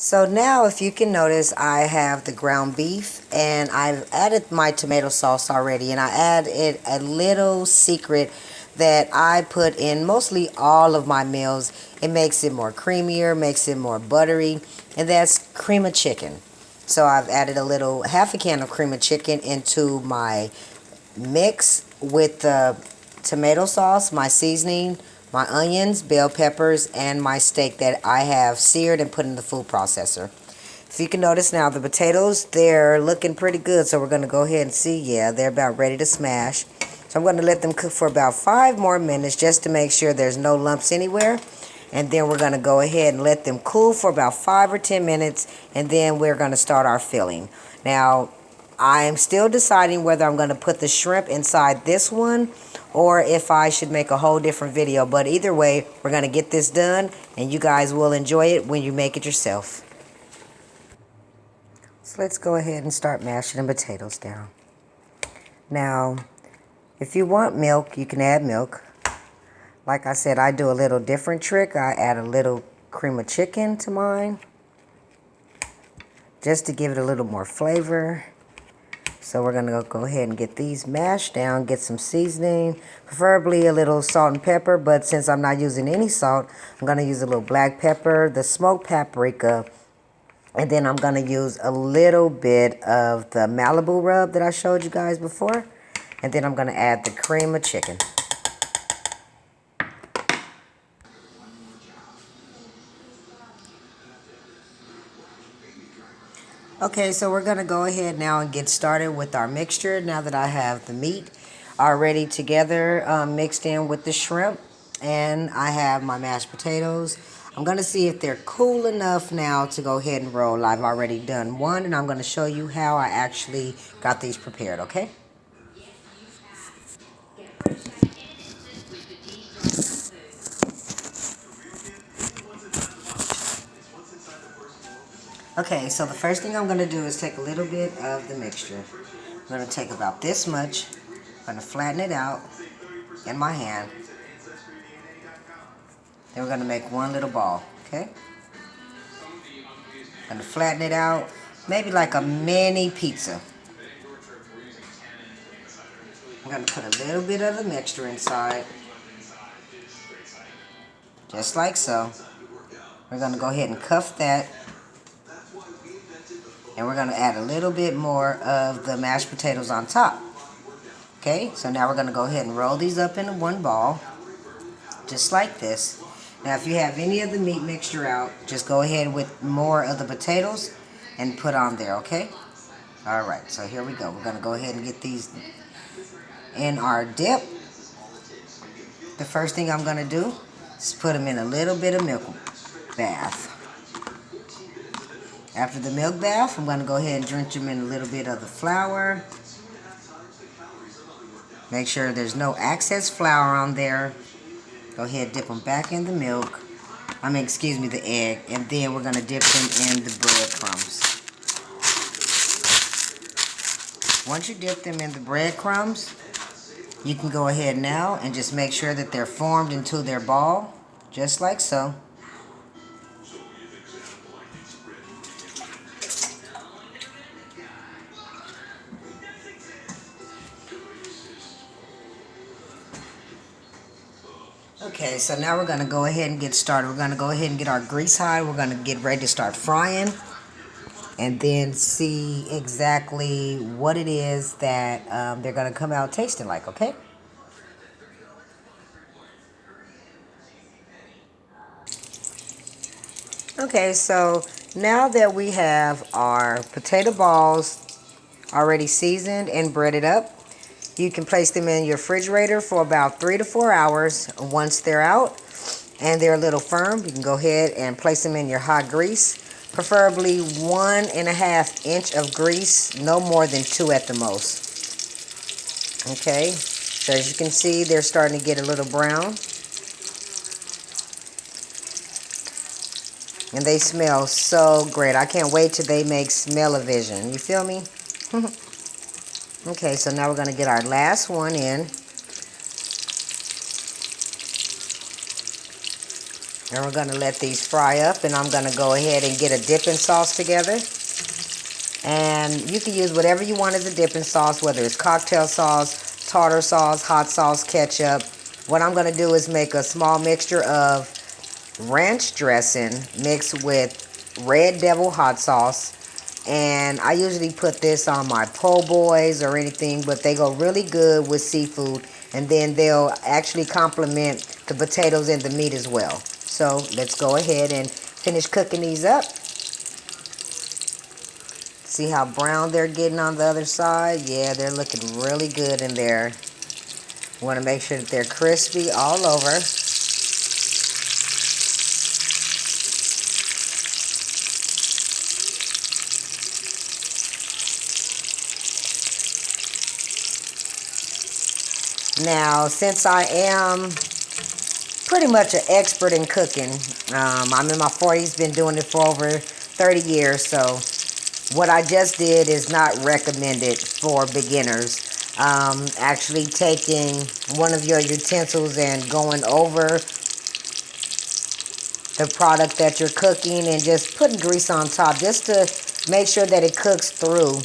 So now if you can notice, I have the ground beef and I've added my tomato sauce already, and I added a little secret that I put in mostly all of my meals. It makes it more creamier, makes it more buttery, and that's cream of chicken. So I've added a little half a can of cream of chicken into my mix with the tomato sauce, my seasoning, my onions, bell peppers, and my steak that I have seared and put in the food processor. If you can notice now, the potatoes, they're looking pretty good, so we're going to go ahead and see. Yeah, they're about ready to smash. So I'm going to let them cook for about 5 more minutes just to make sure there's no lumps anywhere. And then we're going to go ahead and let them cool for about 5 or 10 minutes, and then we're going to start our filling. Now, I am still deciding whether I'm going to put the shrimp inside this one or if I should make a whole different video. But either way, we're going to get this done, and you guys will enjoy it when you make it yourself. So let's go ahead and start mashing the potatoes down. Now, if you want milk, you can add milk. Like I said, I do a little different trick. I add a little cream of chicken to mine just to give it a little more flavor. So we're going to go ahead and get these mashed down, get some seasoning, preferably a little salt and pepper, but since I'm not using any salt, I'm going to use a little black pepper, the smoked paprika, and then I'm going to use a little bit of the Malibu rub that I showed you guys before, and then I'm going to add the cream of chicken. Okay, so we're going to go ahead now and get started with our mixture now that I have the meat already together mixed in with the shrimp, and I have my mashed potatoes. I'm going to see if they're cool enough now to go ahead and roll. I've already done one, and I'm going to show you how I actually got these prepared, okay? Okay, so the first thing I'm going to do is take a little bit of the mixture. I'm going to take about this much. I'm going to flatten it out in my hand. Then we're going to make one little ball, okay? I'm going to flatten it out, maybe like a mini pizza. I'm going to put a little bit of the mixture inside, just like so. We're going to go ahead and cuff that. And we're going to add a little bit more of the mashed potatoes on top. Okay, so now we're going to go ahead and roll these up into one ball, just like this. Now, if you have any of the meat mixture out, just go ahead with more of the potatoes and put on there, okay? All right, so here we go. We're going to go ahead and get these in our dip. The first thing I'm going to do is put them in a little bit of milk bath. After the milk bath, I'm going to go ahead and drench them in a little bit of the flour. Make sure there's no excess flour on there. Go ahead, dip them back in the milk. The egg. And then we're going to dip them in the breadcrumbs. Once you dip them in the breadcrumbs, you can go ahead now and just make sure that they're formed into their ball, just like so. Okay, so now we're going to go ahead and get started. We're going to go ahead and get our grease high. We're going to get ready to start frying and then see exactly what it is that they're going to come out tasting like, okay? Okay, so now that we have our potato balls already seasoned and breaded up, you can place them in your refrigerator for about 3 to 4 hours. Once they're out and they're a little firm, you can go ahead and place them in your hot grease, preferably 1.5 inch of grease, no more than 2 at the most. Okay, so as you can see, they're starting to get a little brown. And they smell so great. I can't wait till they make smell-o-vision. You feel me? Okay, so now we're going to get our last one in. And we're going to let these fry up, and I'm going to go ahead and get a dipping sauce together. And you can use whatever you want as a dipping sauce, whether it's cocktail sauce, tartar sauce, hot sauce, ketchup. What I'm going to do is make a small mixture of ranch dressing mixed with Red Devil hot sauce. And I usually put this on my po' boys or anything, but they go really good with seafood. And then they'll actually complement the potatoes and the meat as well. So let's go ahead and finish cooking these up. See how brown they're getting on the other side? Yeah, they're looking really good in there. You want to make sure that they're crispy all over. Now, since I am pretty much an expert in cooking, I'm in my 40s, been doing it for over 30 years, so what I just did is not recommended for beginners. Actually taking one of your utensils and going over the product that you're cooking and just putting grease on top just to make sure that it cooks through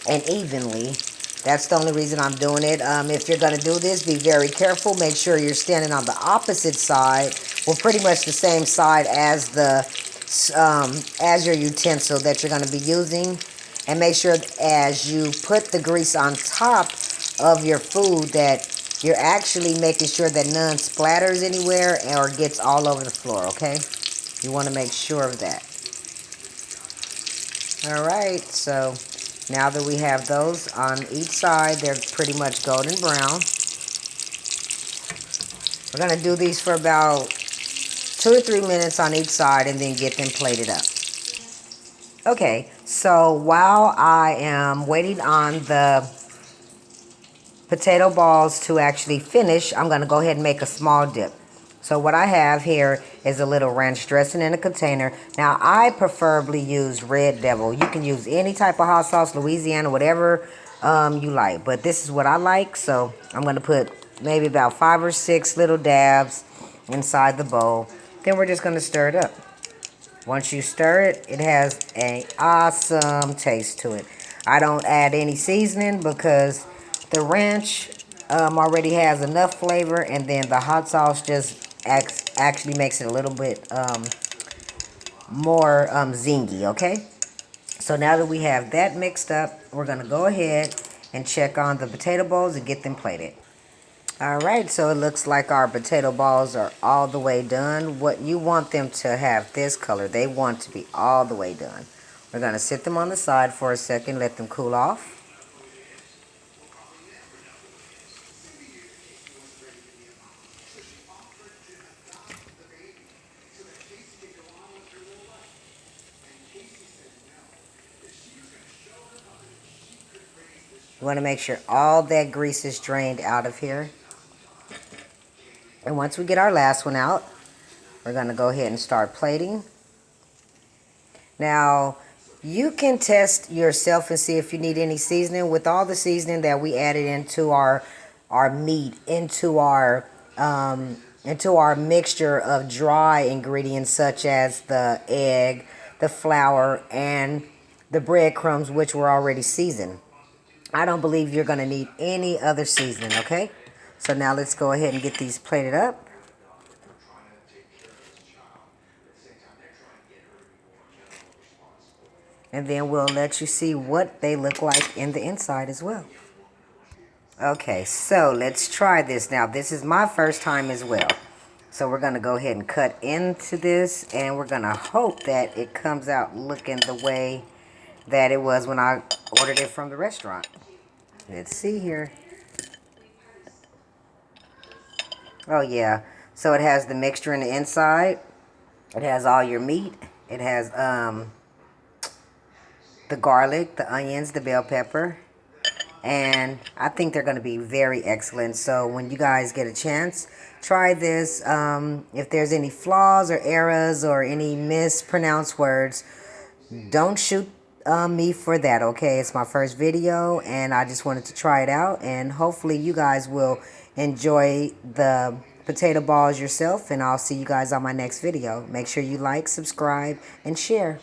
and evenly. That's the only reason I'm doing it. If you're going to do this, be very careful. Make sure you're standing on the opposite side, well, pretty much the same side as the as your utensil that you're going to be using. And make sure as you put the grease on top of your food that you're actually making sure that none splatters anywhere or gets all over the floor, okay? You want to make sure of that. All right, so now that we have those on each side, they're pretty much golden brown. We're going to do these for about 2 or 3 minutes on each side and then get them plated up. Okay, so while I am waiting on the potato balls to actually finish, I'm going to go ahead and make a small dip. So what I have here is a little ranch dressing in a container. Now, I preferably use Red Devil. You can use any type of hot sauce, Louisiana, whatever you like. But this is what I like, so I'm going to put maybe about 5 or 6 little dabs inside the bowl. Then we're just going to stir it up. Once you stir it, it has an awesome taste to it. I don't add any seasoning because the ranch already has enough flavor, and then the hot sauce just actually makes it a little bit more zingy, okay? So now that we have that mixed up, we're going to go ahead and check on the potato bowls and get them plated. All right, so it looks like our potato balls are all the way done. What you want them to have this color. They want to be all the way done. We're going to sit them on the side for a second, let them cool off. You want to make sure all that grease is drained out of here. And once we get our last one out, we're going to go ahead and start plating. Now, you can test yourself and see if you need any seasoning. With all the seasoning that we added into our meat, into our mixture of dry ingredients such as the egg, the flour, and the breadcrumbs, which were already seasoned. I don't believe you're going to need any other seasoning, okay? So now let's go ahead and get these plated up. And then we'll let you see what they look like in the inside as well. Okay, so let's try this now. This is my first time as well. So we're going to go ahead and cut into this, and we're going to hope that it comes out looking the way that it was when I ordered it from the restaurant. Let's see here. Oh yeah, so it has the mixture in the inside. It has all your meat. It has the garlic, the onions, the bell pepper. And I think they're going to be very excellent. So when you guys get a chance, try this. If there's any flaws or errors or any mispronounced words, don't shoot me for that, okay? It's my first video, and I just wanted to try it out. And hopefully you guys will enjoy the potato balls yourself, and I'll see you guys on my next video. Make sure you like, subscribe, and share.